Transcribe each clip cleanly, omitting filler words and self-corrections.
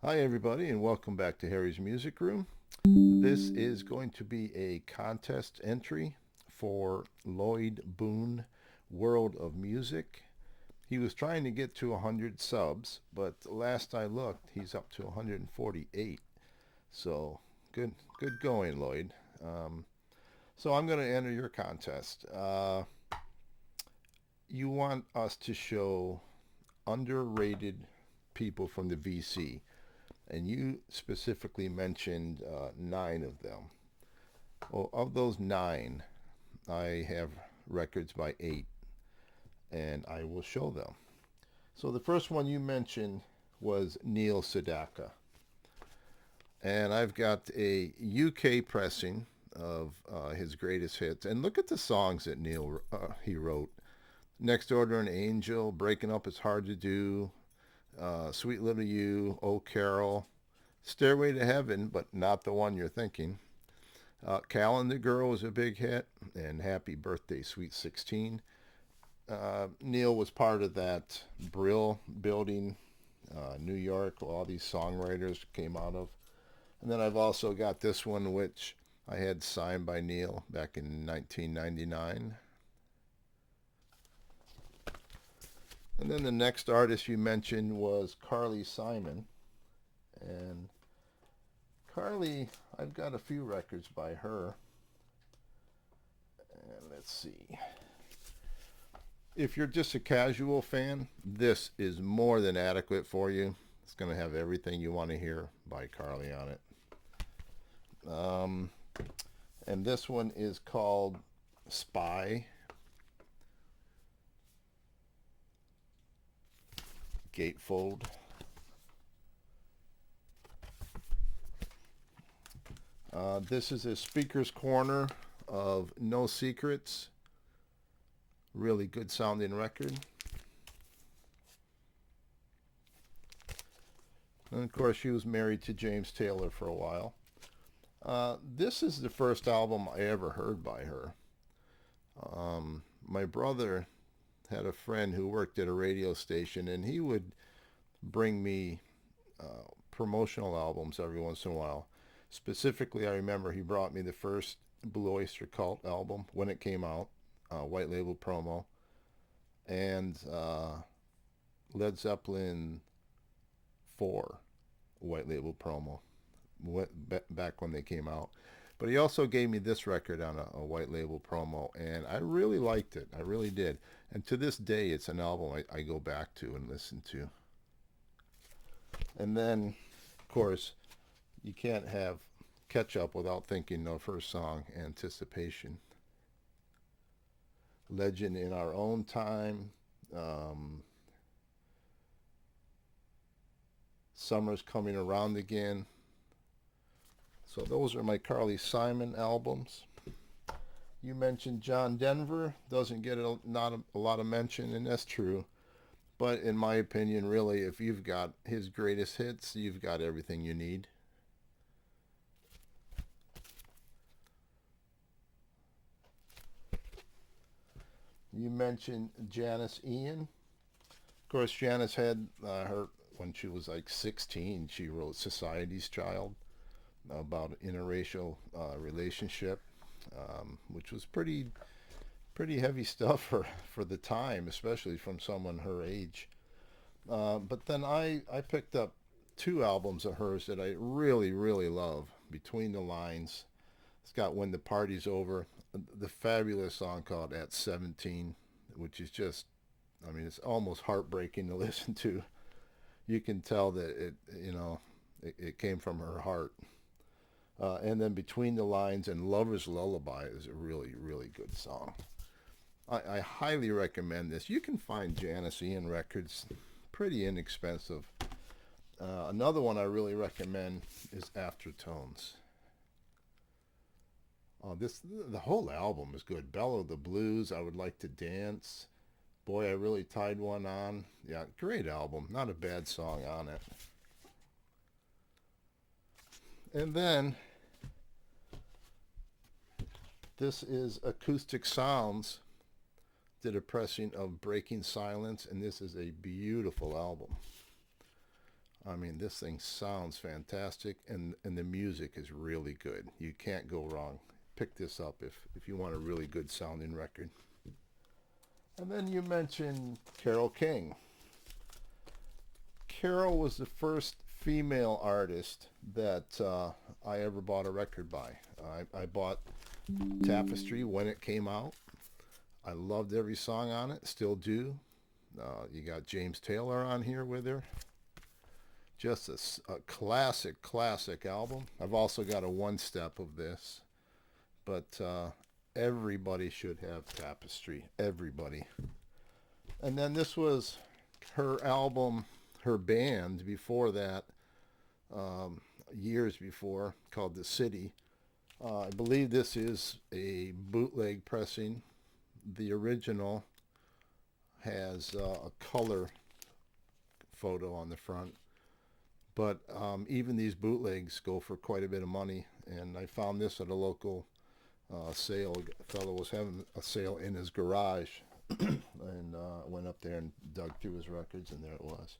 Hi, everybody, and welcome back to Harry's Music Room. This is going to be a contest entry for Lloyd Boon World of Music. He was trying to get to 100 subs, but last I looked, he's up to 148. So good going, Lloyd. So I'm going to enter your contest. You want us to show underrated people from the VC, and you specifically mentioned nine of them. Well, of those nine, I have records by eight, and I will show them. So the first one you mentioned was Neil Sedaka, and I've got a UK pressing of his greatest hits. And look at the songs that Neil he wrote: "Next Door to an Angel," "Breaking Up Is Hard to Do," "Sweet Little You," "Oh Carol," "Stairway to Heaven," but not the one you're thinking. "Calendar Girl" was a big hit, and "Happy Birthday, Sweet 16." Neil was part of that Brill building, New York, where all these songwriters came out of. And then I've also got this one, which I had signed by Neil back in 1999. And then the next artist you mentioned was Carly Simon. And Carly, I've got a few records by her. And let's see. If you're just a casual fan, this is more than adequate for you. It's going to have everything you want to hear by Carly on it. And this one is called Spy, Gatefold. This is a speaker's corner of No Secrets. Really good sounding record. And of course, she was married to James Taylor for a while. This is the first album I ever heard by her. My brother had a friend who worked at a radio station, and he would bring me promotional albums every once in a while. Specifically, I remember he brought me the first Blue Oyster Cult album when it came out, white label promo, and Led Zeppelin 4 white label promo back when they came out. But he also gave me this record on a white label promo, and I really liked it. I really did. And to this day, it's an album I go back to and listen to. And then, of course, you can't have Catch Up without thinking of her song, Anticipation. Legend in Our Own Time. Um, Summer's Coming Around Again. So those are my Carly Simon albums. You mentioned John Denver. Doesn't get not a lot of mention, and that's true. But in my opinion, really, if you've got his greatest hits, you've got everything you need. You mentioned Janice Ian. Of course, Janice had her when she was like 16. She wrote Society's Child about an interracial relationship, which was pretty heavy stuff for the time, especially from someone her age. But then I picked up two albums of hers that I really love. Between the Lines. It's got When the Party's Over, the fabulous song called At 17, which is just, I mean, it's almost heartbreaking to listen to. You can tell that it came from her heart. And then Between the Lines and Lover's Lullaby is a really good song. I highly recommend this. You can find Janice Ian records pretty inexpensive. Another one I really recommend is Aftertones. The whole album is good. Bellow the Blues, I Would Like to Dance. Boy, I Really Tied One On. Yeah, great album. Not a bad song on it. And then this is Acoustic Sounds. Did a pressing of Breaking Silence, and this is a beautiful album. I mean, this thing sounds fantastic, and the music is really good. You can't go wrong. Pick this up if you want a really good sounding record. And then you mentioned Carole King. Carole was the first female artist that I ever bought a record by. I bought Tapestry when it came out. I loved every song on it, still do. You got James Taylor on here with her. Just a classic album. I've also got a one step of this, but everybody should have Tapestry. Everybody. And then this was her album, her band before that, years before, called The City. I believe this is a bootleg pressing. The original has a color photo on the front. But even these bootlegs go for quite a bit of money. And I found this at a local sale. A fellow was having a sale in his garage. And went up there and dug through his records, and there it was.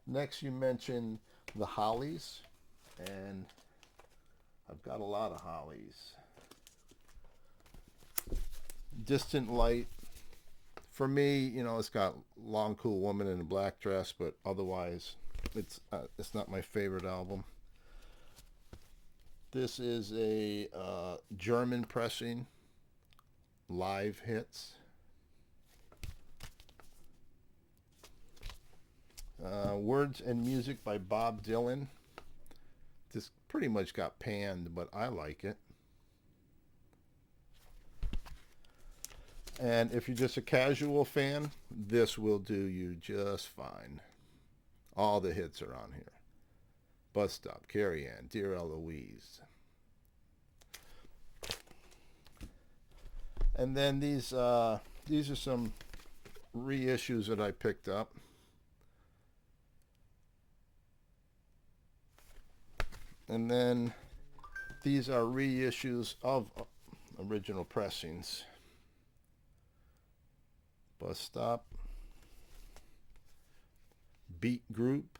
Next, you mentioned the Hollies. And I've got a lot of Hollies. Distant Light. For me, you know, it's got Long Cool Woman in a Black Dress, but otherwise, it's not my favorite album. This is a German pressing, Live Hits. Words and Music by Bob Dylan. This pretty much got panned, but I like it. And if you're just a casual fan, this will do you just fine. All the hits are on here. Bus Stop, Carrie Ann, Dear Eloise. And then these are some reissues that I picked up. And then these are reissues of original pressings. Bus Stop, Beat Group,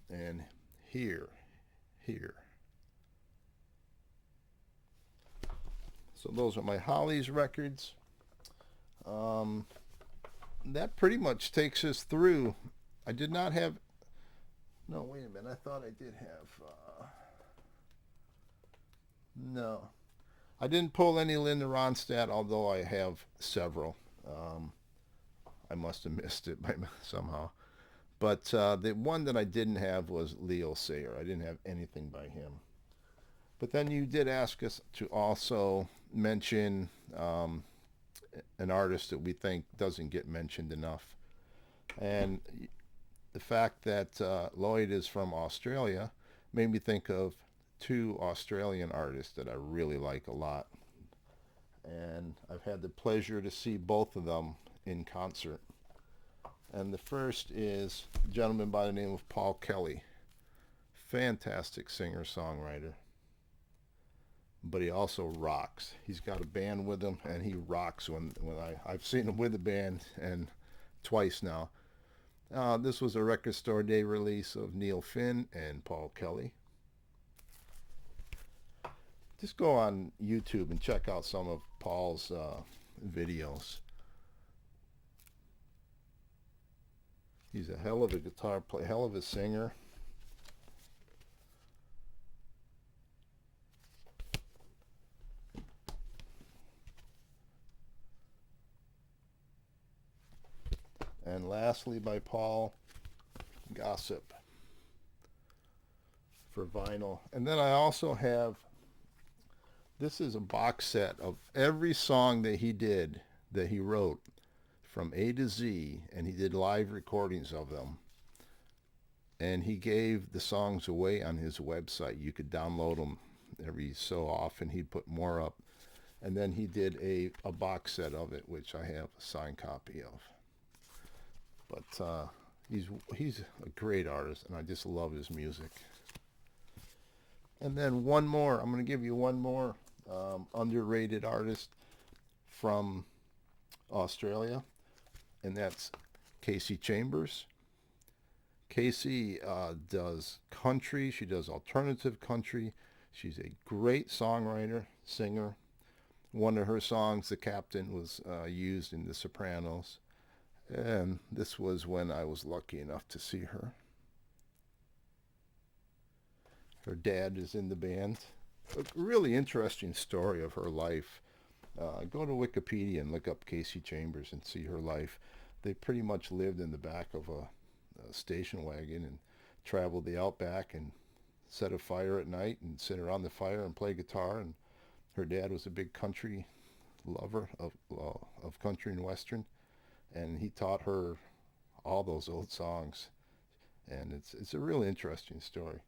and Here. So those are my Hollies records. That pretty much takes us through. I did not have... No, wait a minute. I thought I did have... No. I didn't pull any Linda Ronstadt, although I have several. I must have missed it somehow. But the one that I didn't have was Leo Sayer. I didn't have anything by him. But then you did ask us to also mention an artist that we think doesn't get mentioned enough. And the fact that Lloyd is from Australia made me think of two Australian artists that I really like a lot. And I've had the pleasure to see both of them in concert. And the first is a gentleman by the name of Paul Kelly. Fantastic singer-songwriter. But he also rocks. He's got a band with him, and he rocks when I've seen him with a band, and twice now. This was a Record Store Day release of Neil Finn and Paul Kelly. Just go on YouTube and check out some of Paul's videos. He's a hell of a guitar player, hell of a singer. And lastly, by Paul, Gossip for vinyl. And then I also have, this is a box set of every song that he did, that he wrote, from A to Z, and he did live recordings of them. And he gave the songs away on his website. You could download them every so often. He'd put more up. And then he did a box set of it, which I have a signed copy of. But he's a great artist, and I just love his music. And then one more. I'm going to give you one more underrated artist from Australia, and that's Casey Chambers. Casey does country. She does alternative country. She's a great songwriter, singer. One of her songs, The Captain, was used in The Sopranos. And this was when I was lucky enough to see her. Her dad is in the band. A really interesting story of her life. Go to Wikipedia and look up Casey Chambers and see her life. They pretty much lived in the back of a station wagon and traveled the outback and set a fire at night and sit around the fire and play guitar. And her dad was a big country lover of country and western, and he taught her all those old songs. And it's a really interesting story.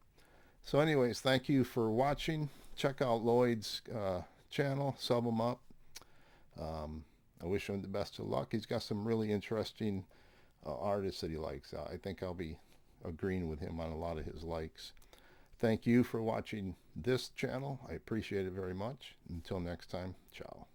So anyways, thank you for watching. Check out Lloyd's channel, sub him up. I wish him the best of luck. He's got some really interesting artists that he likes. I think I'll be agreeing with him on a lot of his likes. Thank you for watching this channel. I appreciate it very much. Until next time, ciao.